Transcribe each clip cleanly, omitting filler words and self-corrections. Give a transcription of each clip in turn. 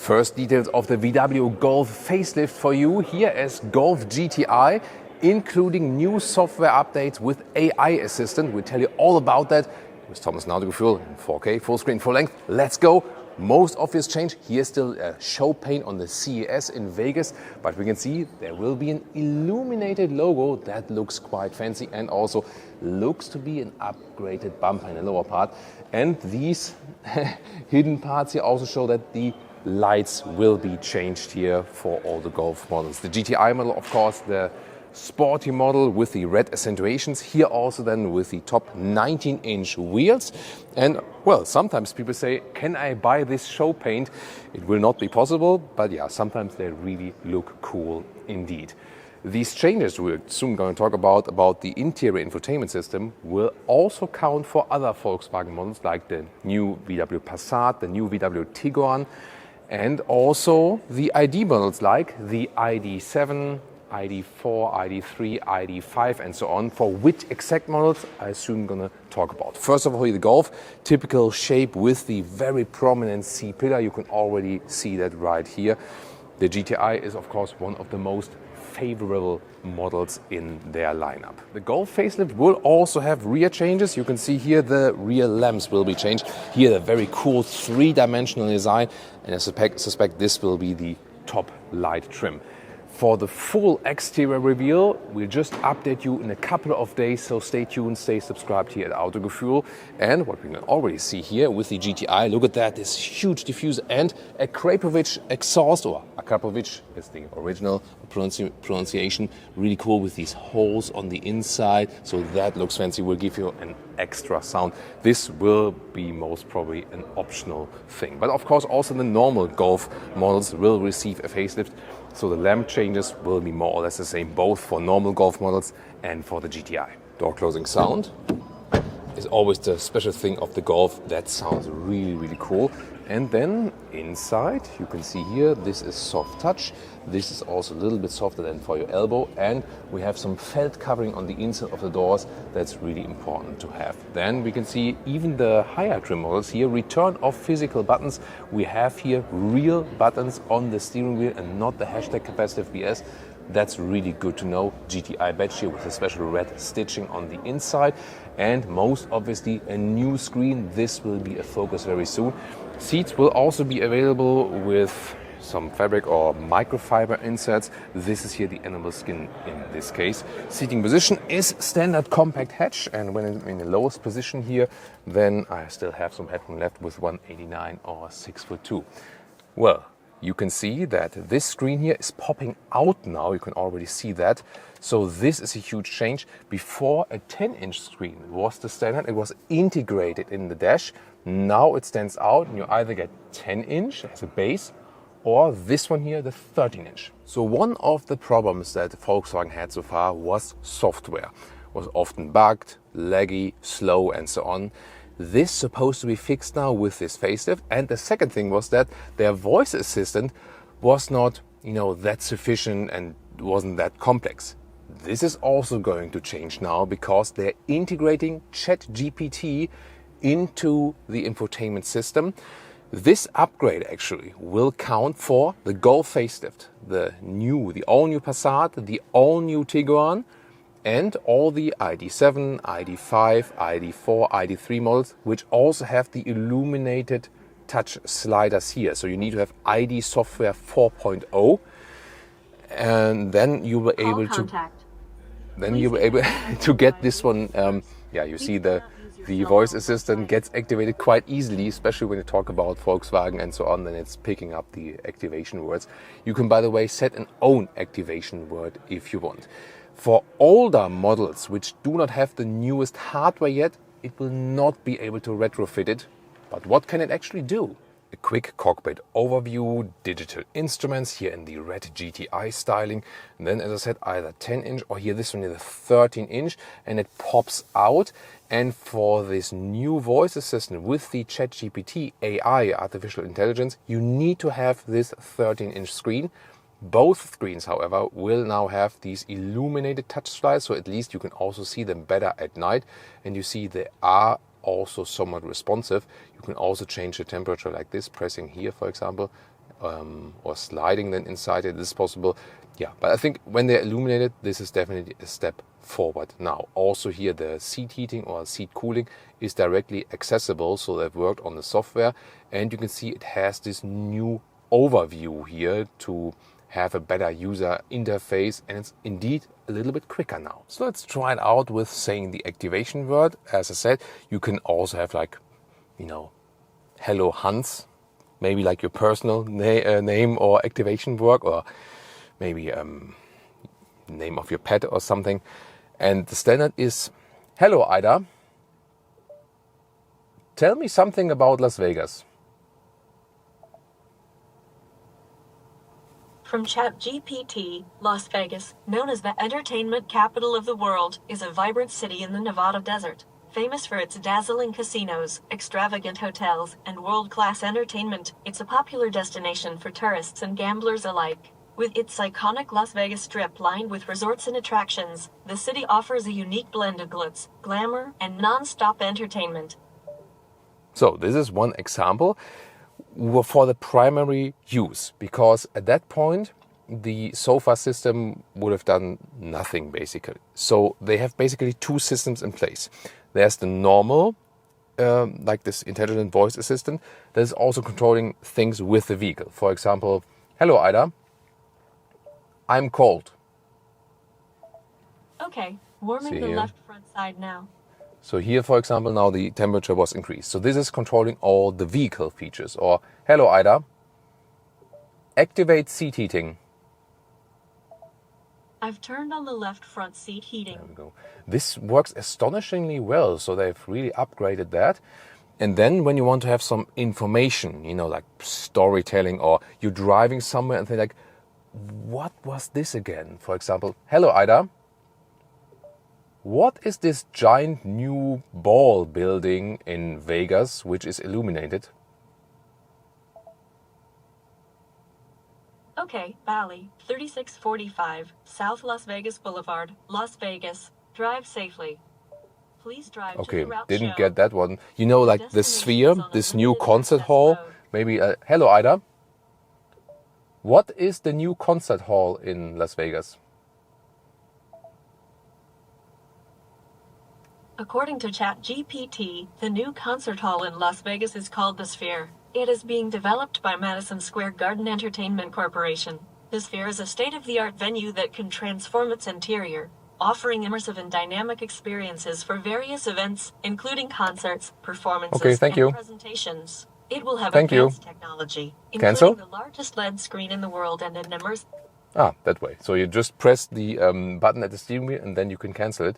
First details of the VW Golf facelift for you. Here is Golf GTI, including new software updates with AI assistant. We'll tell you all about that with Thomas Autogefühl in 4K, full screen, full length. Let's go. Most obvious change, here's still a show paint on the CES in Vegas, but we can see there will be an illuminated logo that looks quite fancy and also looks to be an upgraded bumper in the lower part. And these hidden parts here also show that the lights will be changed here for all the Golf models. The GTI model, of course, the sporty model with the red accentuations, here also then with the top 19-inch wheels. And well, sometimes people say, can I buy this show paint? It will not be possible, but yeah, sometimes they really look cool indeed. These changes we're soon going to talk about the interior infotainment system, will also count for other Volkswagen models like the new VW Passat, the new VW Tiguan, and also the ID models like the ID7, ID4, ID3, ID5 and so on. For which exact models I soon gonna talk about. First of all, the Golf, typical shape with the very prominent C-pillar. You can already see that right here. The GTI is of course one of the most favorable models in their lineup. The Golf facelift will also have rear changes. You can see here the rear lamps will be changed. Here the very cool three-dimensional design, and I suspect this will be the top light trim. For the full exterior reveal, we'll just update you in a couple of days, so stay tuned, stay subscribed here at Autogefühl. And what we can already see here with the GTI, look at that, this huge diffuser and a Krapovich exhaust, or Krapovich is the original pronunciation, really cool with these holes on the inside, so that looks fancy, will give you an extra sound. This will be most probably an optional thing. But of course also the normal Golf models will receive a facelift. So the lamp changes will be more or less the same, both for normal Golf models and for the GTI. Door closing sound is always the special thing of the Golf. That sounds really, really cool. And then inside, you can see here, this is soft touch. This is also a little bit softer than for your elbow. And we have some felt covering on the inside of the doors. That's really important to have. Then we can see even the higher trim models here, return of physical buttons. We have here real buttons on the steering wheel and not the hashtag capacitive BS. That's really good to know. GTI badge here with a special red stitching on the inside. And most obviously a new screen. This will be a focus very soon. Seats will also be available with some fabric or microfiber inserts. This is here the animal skin in this case. Seating position is standard compact hatch, and when I'm in the lowest position here, then I still have some headroom left with 189 or 6'2". Well, you can see that this screen here is popping out now. You can already see that. So this is a huge change. Before, a 10-inch screen was the standard. It was integrated in the dash. Now it stands out and you either get 10-inch as a base or this one here, the 13-inch. So one of the problems that Volkswagen had so far was software. It was often bugged, laggy, slow and so on. This is supposed to be fixed now with this facelift. And the second thing was that their voice assistant was not, that sufficient and wasn't that complex. This is also going to change now because they're integrating Chat GPT into the infotainment system. This upgrade actually will count for the Golf facelift, the all-new Passat, the all-new Tiguan, and all the ID7, ID5, ID4, ID3 models, which also have the illuminated touch sliders here. So you need to have ID software 4.0, and then you were able to get this one. You see the voice assistant gets activated quite easily, especially when you talk about Volkswagen and so on, then it's picking up the activation words. You can, by the way, set an own activation word if you want. For older models which do not have the newest hardware yet, it will not be able to retrofit it. But what can it actually do? A quick cockpit overview, digital instruments here in the red GTI styling. And then, as I said, either 10-inch or here this one is a 13-inch, and it pops out. And for this new voice assistant with the Chat GPT AI, artificial intelligence, you need to have this 13-inch screen. Both screens, however, will now have these illuminated touch slides, so at least you can also see them better at night. And you see they are also somewhat responsive. You can also change the temperature like this, pressing here, for example, or sliding then inside it. This is possible. Yeah, but I think when they're illuminated, this is definitely a step forward. Now, also here the seat heating or seat cooling is directly accessible, so they've worked on the software, and you can see it has this new overview here to have a better user interface, and it's indeed a little bit quicker now. So let's try it out with saying the activation word. As I said, you can also have like, you know, hello Hans, maybe like your personal name or activation word, or maybe name of your pet or something. And the standard is, hello Ida, tell me something about Las Vegas. From Chat GPT, Las Vegas, known as the entertainment capital of the world, is a vibrant city in the Nevada desert. Famous for its dazzling casinos, extravagant hotels, and world-class entertainment, it's a popular destination for tourists and gamblers alike. With its iconic Las Vegas Strip lined with resorts and attractions, the city offers a unique blend of glitz, glamour, and non-stop entertainment. So this is one example for the primary use, because at that point the sofa system would have done nothing basically. So they have basically two systems in place. There's the normal, like this intelligent voice assistant, that is also controlling things with the vehicle. For example, hello Ida, I'm cold. Okay, warming the left front side now. So here, for example, now the temperature was increased. So this is controlling all the vehicle features. Or, hello Ida, activate seat heating. I've turned on the left front seat heating. There we go. This works astonishingly well, so they've really upgraded that. And then when you want to have some information, you know, like storytelling, or you're driving somewhere and think like, what was this again? For example, hello Ida, what is this giant new ball building in Vegas which is illuminated? Okay, Valley, 3645, South Las Vegas Boulevard, Las Vegas. Drive safely. Please drive to the route Didn't shown. get that one. You know, like the Sphere, this new concert hall. Maybe, hello Ida, what is the new concert hall in Las Vegas? According to Chat GPT, the new concert hall in Las Vegas is called the Sphere. It is being developed by Madison Square Garden Entertainment Corporation. The Sphere is a state-of-the-art venue that can transform its interior, offering immersive and dynamic experiences for various events, including concerts, performances, and presentations. It will have advanced technology, including the largest LED screen in the world and an immersive... Ah, that way. So you just press the button at the steering wheel and then you can cancel it.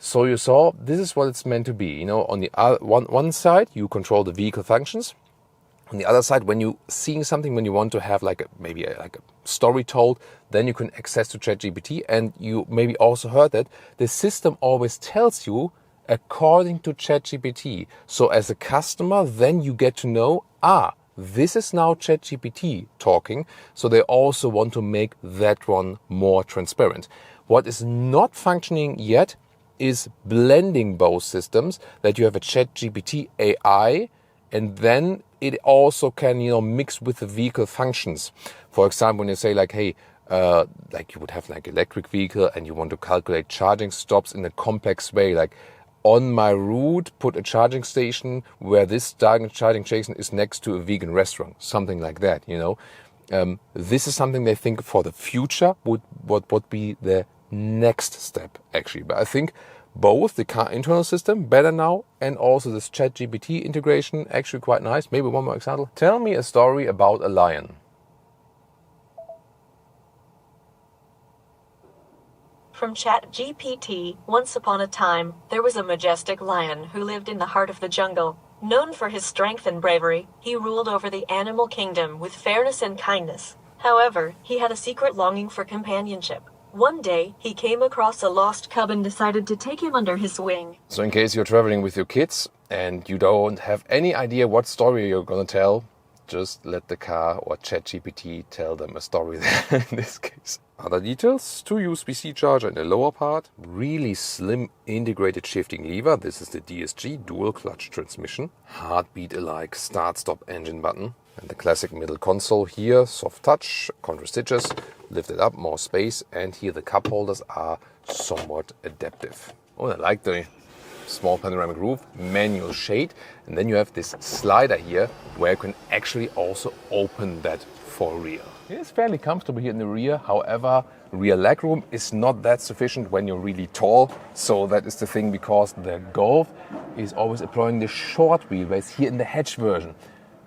So you saw, this is what it's meant to be. You know, on the one side, you control the vehicle functions. On the other side, when you're seeing something, when you want to have like maybe a story told, then you can access to Chat GPT. And you maybe also heard that the system always tells you according to Chat GPT. So as a customer, then you get to know, this is now Chat GPT talking. So they also want to make that one more transparent. What is not functioning yet is blending both systems, that you have a Chat GPT AI and then it also can, you know, mix with the vehicle functions. For example, when you say like, hey, like you would have like electric vehicle and you want to calculate charging stops in a complex way, like on my route, put a charging station where this charging station is next to a vegan restaurant, something like that, you know. This is something they think for the future would be the next step actually. But I think both the car internal system better now and also this Chat GPT integration actually quite nice. Maybe one more example. Tell me a story about a lion. From Chat GPT, once upon a time, there was a majestic lion who lived in the heart of the jungle. Known for his strength and bravery, he ruled over the animal kingdom with fairness and kindness. However, he had a secret longing for companionship. One day, he came across a lost cub and decided to take him under his wing. So in case you're traveling with your kids and you don't have any idea what story you're going to tell, just let the car or ChatGPT tell them a story there in this case. Other details, 2 USB-C charger in the lower part, really slim integrated shifting lever, this is the DSG dual clutch transmission, heartbeat alike start-stop engine button, And the classic middle console here, soft touch, contour stitches, lift it up, more space, and here the cup holders are somewhat adaptive. Oh, I like the small panoramic roof, manual shade, and then you have this slider here where you can actually also open that for rear. It's fairly comfortable here in the rear, however, rear legroom is not that sufficient when you're really tall, so that is the thing because the Golf is always employing the short wheelbase here in the hatch version.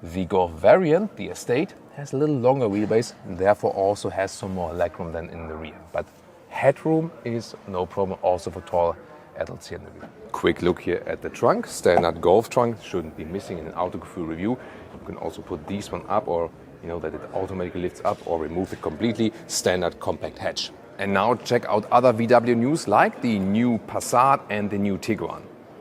The Golf variant, the Estate, has a little longer wheelbase and therefore also has some more legroom than in the rear. But headroom is no problem also for tall adults here in the rear. Quick look here at the trunk. Standard Golf trunk shouldn't be missing in an Autogefühl review. You can also put these one up, or you know that it automatically lifts up, or remove it completely. Standard compact hatch. And now check out other VW news like the new Passat and the new Tiguan.